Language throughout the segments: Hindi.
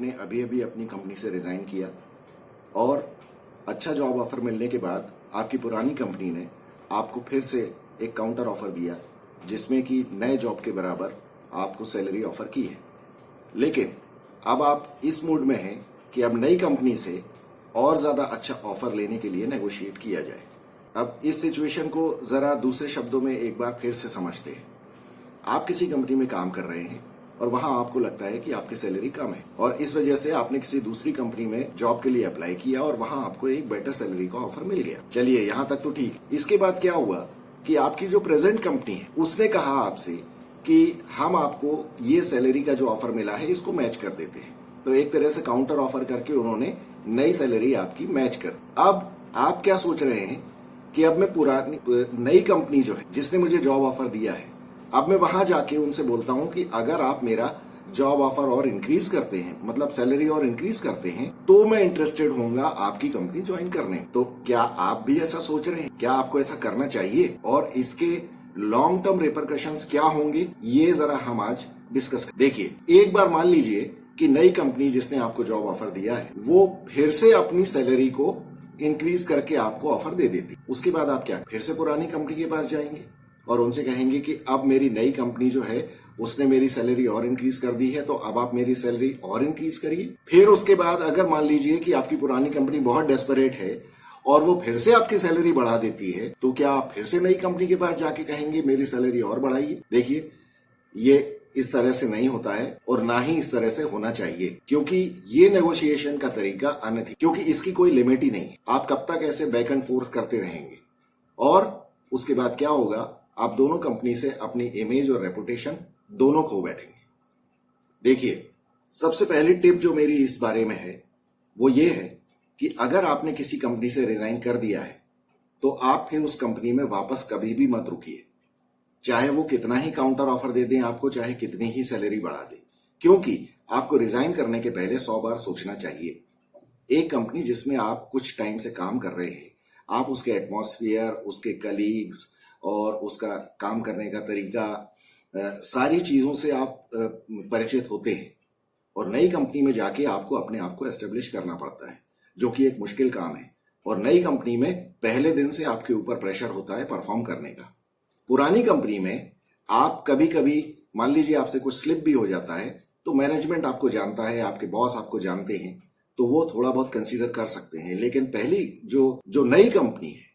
आपने अभी अभी अपनी कंपनी से रिजाइन किया और अच्छा जॉब ऑफर मिलने के बाद आपकी पुरानी कंपनी ने आपको फिर से एक काउंटर ऑफर दिया जिसमें कि नए जॉब के बराबर आपको सैलरी ऑफर की है। लेकिन अब आप इस मूड में हैं कि अब नई कंपनी से और ज्यादा अच्छा ऑफर लेने के लिए नेगोशिएट किया जाए। अब इस सिचुएशन को जरा दूसरे शब्दों में एक बार फिर से समझते हैं। आप किसी कंपनी में काम कर रहे हैं और वहां आपको लगता है कि आपकी सैलरी कम है और इस वजह से आपने किसी दूसरी कंपनी में जॉब के लिए अप्लाई किया और वहां आपको एक बेटर सैलरी का ऑफर मिल गया। चलिए यहां तक तो ठीक। इसके बाद क्या हुआ कि आपकी जो प्रेजेंट कंपनी है उसने कहा आपसे कि हम आपको ये सैलरी का जो ऑफर मिला है इसको मैच कर देते हैं। तो एक तरह से काउंटर ऑफर करके उन्होंने नई सैलरी आपकी मैच कर। अब आप क्या सोच रहे हैं कि अब मैं पुरानी नई कंपनी जो है जिसने मुझे जॉब ऑफर दिया है, अब मैं वहां जाके उनसे बोलता हूं कि अगर आप मेरा जॉब ऑफर और इंक्रीज करते हैं, मतलब सैलरी और इंक्रीज करते हैं, तो मैं इंटरेस्टेड होऊंगा आपकी कंपनी ज्वाइन करने। तो क्या आप भी ऐसा सोच रहे हैं? क्या आपको ऐसा करना चाहिए और इसके लॉन्ग टर्म रिपरकशंस क्या होंगे, ये जरा हम आज डिस्कस करें। देखिए, एक बार मान लीजिए कि नई कंपनी जिसने आपको जॉब ऑफर दिया है वो फिर से अपनी सैलरी को इंक्रीज करके आपको ऑफर दे देती। उसके बाद आप क्या फिर से पुरानी कंपनी के पास जाएंगे और उनसे कहेंगे कि अब मेरी नई कंपनी जो है उसने मेरी सैलरी और इंक्रीज कर दी है, तो अब आप मेरी सैलरी और इंक्रीज करिए। फिर उसके बाद अगर मान लीजिए कि आपकी पुरानी कंपनी बहुत डेस्परेट है और वो फिर से आपकी सैलरी बढ़ा देती है, तो क्या आप फिर से नई कंपनी के पास जाके कहेंगे मेरी सैलरी और बढ़ाइए? देखिए, ये इस तरह से नहीं होता है और ना ही इस तरह से होना चाहिए, क्योंकि ये नेगोशिएशन का तरीका अनैतिक, क्योंकि इसकी कोई लिमिट ही नहीं है। आप कब तक ऐसे बैक एंड फोर्थ करते रहेंगे और उसके बाद क्या होगा, आप दोनों कंपनी से अपनी इमेज और रेपुटेशन दोनों खो बैठेंगे। देखिए, सबसे पहली टिप जो मेरी इस बारे में है वो ये है कि अगर आपने किसी कंपनी से रिजाइन कर दिया है तो आप फिर उस कंपनी में वापस कभी भी मत रुकिए, चाहे वो कितना ही काउंटर ऑफर दे दें आपको, चाहे कितनी ही सैलरी बढ़ा दे, क्योंकि आपको रिजाइन करने के पहले 100 बार सोचना चाहिए। एक कंपनी जिसमें आप कुछ टाइम से काम कर रहे हैं, आप उसके एटमॉस्फेयर, उसके कलीग्स और उसका काम करने का तरीका, सारी चीजों से आप परिचित होते हैं और नई कंपनी में जाके आपको अपने आप को एस्टेब्लिश करना पड़ता है, जो कि एक मुश्किल काम है। और नई कंपनी में पहले दिन से आपके ऊपर प्रेशर होता है परफॉर्म करने का। पुरानी कंपनी में आप कभी कभी मान लीजिए आपसे कुछ स्लिप भी हो जाता है तो मैनेजमेंट आपको जानता है, आपके बॉस आपको जानते हैं, तो वो थोड़ा बहुत कंसीडर कर सकते हैं। लेकिन पहली जो नई कंपनी है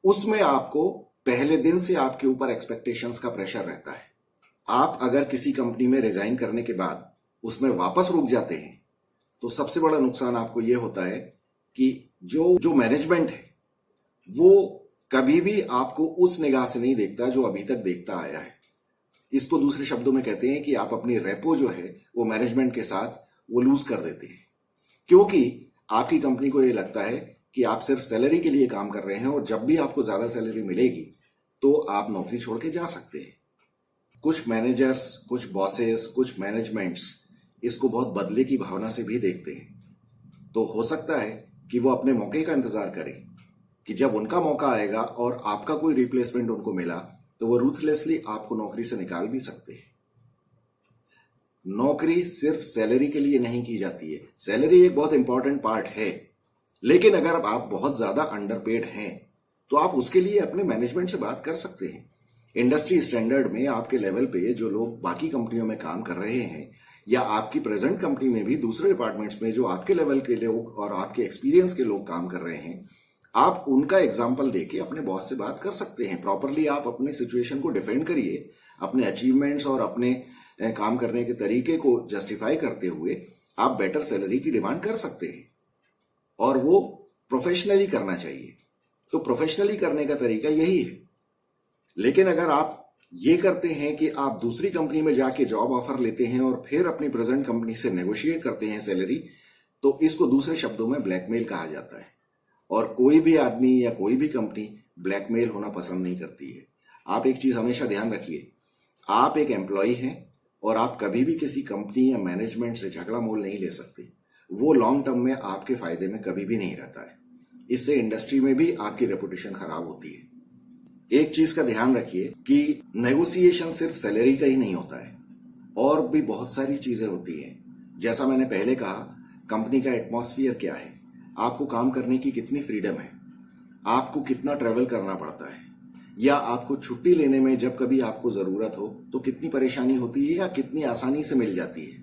उसमें आपको पहले दिन से आपके ऊपर एक्सपेक्टेशंस का प्रेशर रहता है। आप अगर किसी कंपनी में रिजाइन करने के बाद उसमें वापस रुक जाते हैं तो सबसे बड़ा नुकसान आपको यह होता है कि जो मैनेजमेंट है वो कभी भी आपको उस निगाह से नहीं देखता जो अभी तक देखता आया है। इसको दूसरे शब्दों में कहते हैं कि आप अपनी रेपो जो है वो मैनेजमेंट के साथ वो लूज कर देते हैं, क्योंकि आपकी कंपनी को ये लगता है कि आप सिर्फ सैलरी के लिए काम कर रहे हैं और जब भी आपको ज्यादा सैलरी मिलेगी तो आप नौकरी छोड़ के जा सकते हैं। कुछ मैनेजर्स, कुछ बॉसेस, कुछ मैनेजमेंट्स इसको बहुत बदले की भावना से भी देखते हैं। तो हो सकता है कि वो अपने मौके का इंतजार करें कि जब उनका मौका आएगा और आपका कोई रिप्लेसमेंट उनको मिला तो वो रूथलेसली आपको नौकरी से निकाल भी सकते हैं। नौकरी सिर्फ सैलरी के लिए नहीं की जाती है। सैलरी एक बहुत इंपॉर्टेंट पार्ट है, लेकिन अगर आप बहुत ज्यादा अंडरपेड हैं तो आप उसके लिए अपने मैनेजमेंट से बात कर सकते हैं। इंडस्ट्री स्टैंडर्ड में आपके लेवल पे जो लोग बाकी कंपनियों में काम कर रहे हैं या आपकी प्रेजेंट कंपनी में भी दूसरे डिपार्टमेंट्स में जो आपके लेवल के लोग और आपके एक्सपीरियंस के लोग काम कर रहे हैं, आप उनका एग्जाम्पल देके अपने बॉस से बात कर सकते हैं। प्रॉपरली आप अपने सिचुएशन को डिफेंड करिए, अपने अचीवमेंट्स और अपने काम करने के तरीके को जस्टिफाई करते हुए आप बेटर सैलरी की डिमांड कर सकते हैं और वो प्रोफेशनली करना चाहिए। तो प्रोफेशनली करने का तरीका यही है। लेकिन अगर आप ये करते हैं कि आप दूसरी कंपनी में जाके जॉब ऑफर लेते हैं और फिर अपनी प्रेजेंट कंपनी से नेगोशिएट करते हैं सैलरी, तो इसको दूसरे शब्दों में ब्लैकमेल कहा जाता है। और कोई भी आदमी या कोई भी कंपनी ब्लैकमेल होना पसंद नहीं करती है। आप एक चीज हमेशा ध्यान रखिए, आप एक एम्प्लॉय हैं और आप कभी भी किसी कंपनी या मैनेजमेंट से झगड़ा मोल नहीं ले सकते। वो लॉन्ग टर्म में आपके फायदे में कभी भी नहीं रहता है। इससे इंडस्ट्री में भी आपकी रेपुटेशन खराब होती है। एक चीज का ध्यान रखिए कि नेगोशिएशन सिर्फ सैलरी का ही नहीं होता है, और भी बहुत सारी चीजें होती हैं जैसा मैंने पहले कहा, कंपनी का एटमॉस्फेयर क्या है, आपको काम करने की कितनी फ्रीडम है, आपको कितना ट्रेवल करना पड़ता है, या आपको छुट्टी लेने में जब कभी आपको जरूरत हो तो कितनी परेशानी होती है या कितनी आसानी से मिल जाती है,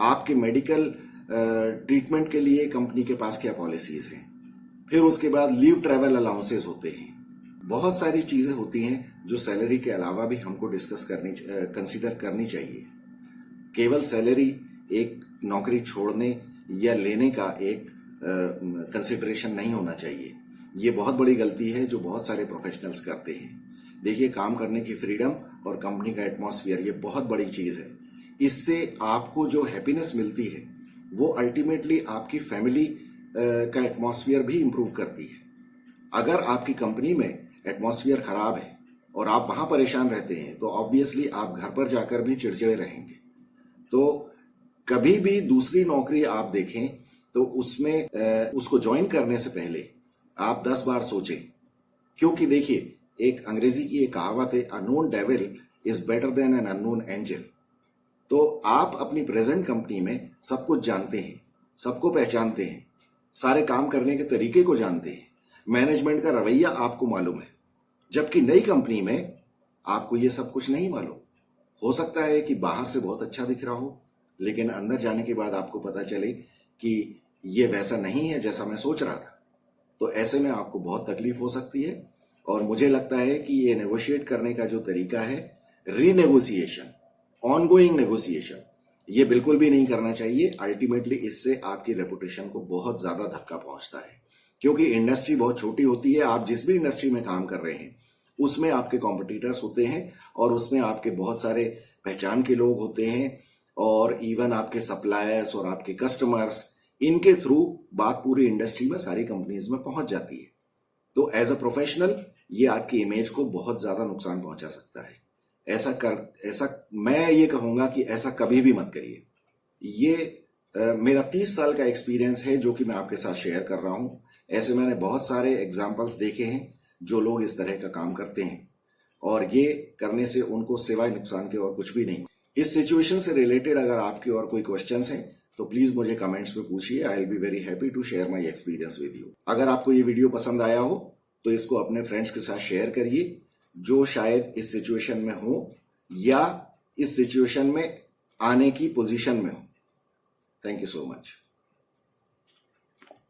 आपके मेडिकल ट्रीटमेंट के लिए कंपनी के पास क्या पॉलिसीज हैं, फिर उसके बाद लीव ट्रैवल अलाउंसेस होते हैं। बहुत सारी चीजें होती हैं जो सैलरी के अलावा भी हमको कंसीडर करनी चाहिए। केवल सैलरी एक नौकरी छोड़ने या लेने का एक कंसिडरेशन नहीं होना चाहिए। ये बहुत बड़ी गलती है जो बहुत सारे प्रोफेशनल्स करते हैं। देखिए, काम करने की फ्रीडम और कंपनी का एटमॉस्फेयर ये बहुत बड़ी चीज है। इससे आपको जो हैप्पीनेस मिलती है वो अल्टीमेटली आपकी फैमिली का एटमॉस्फेयर भी इंप्रूव करती है। अगर आपकी कंपनी में एटमॉस्फेयर खराब है और आप वहां परेशान रहते हैं तो ऑब्वियसली आप घर पर जाकर भी चिड़चिड़े रहेंगे। तो कभी भी दूसरी नौकरी आप देखें तो उसमें उसको ज्वाइन करने से पहले आप 10 बार सोचें, क्योंकि देखिए, एक अंग्रेजी की एक कहावत है, a known devil is better than an unknown angel. तो आप अपनी प्रेजेंट कंपनी में सब कुछ जानते हैं, सबको पहचानते हैं, सारे काम करने के तरीके को जानते हैं, मैनेजमेंट का रवैया आपको मालूम है, जबकि नई कंपनी में आपको ये सब कुछ नहीं मालूम। हो सकता है कि बाहर से बहुत अच्छा दिख रहा हो, लेकिन अंदर जाने के बाद आपको पता चले कि ये वैसा नहीं है जैसा मैं सोच रहा था। तो ऐसे में आपको बहुत तकलीफ हो सकती है। और मुझे लगता है कि ये नेगोशिएट करने का जो तरीका है, रीनेगोशिएशन, ऑनगोइंग नेगोशिएशन, ये बिल्कुल भी नहीं करना चाहिए। अल्टीमेटली इससे आपकी रेपुटेशन को बहुत ज्यादा धक्का पहुंचता है, क्योंकि इंडस्ट्री बहुत छोटी होती है। आप जिस भी इंडस्ट्री में काम कर रहे हैं उसमें आपके कॉम्पिटिटर्स होते हैं और उसमें आपके बहुत सारे पहचान के लोग होते हैं, और इवन आपके सप्लायर्स और आपके कस्टमर्स, इनके थ्रू बात पूरी इंडस्ट्री में, सारी कंपनीज में पहुंच जाती है। तो एज अ प्रोफेशनल ये आपकी इमेज को बहुत ज्यादा नुकसान पहुंचा सकता है। ऐसा मैं ये कहूंगा कि ऐसा कभी भी मत करिए। ये मेरा 30 साल का एक्सपीरियंस है जो कि मैं आपके साथ शेयर कर रहा हूं। ऐसे मैंने बहुत सारे एग्जाम्पल्स देखे हैं जो लोग इस तरह का काम करते हैं, और ये करने से उनको सिवाय नुकसान के और कुछ भी नहीं। इस सिचुएशन से रिलेटेड अगर आपके और कोई क्वेश्चंस हैं तो प्लीज मुझे कमेंट्स में पूछिए। I will be very happy to share my experience with you. अगर आपको ये वीडियो पसंद आया हो तो इसको अपने फ्रेंड्स के साथ शेयर करिए जो शायद इस सिचुएशन में हो या इस सिचुएशन में आने की पोजीशन में हो। Thank you so much.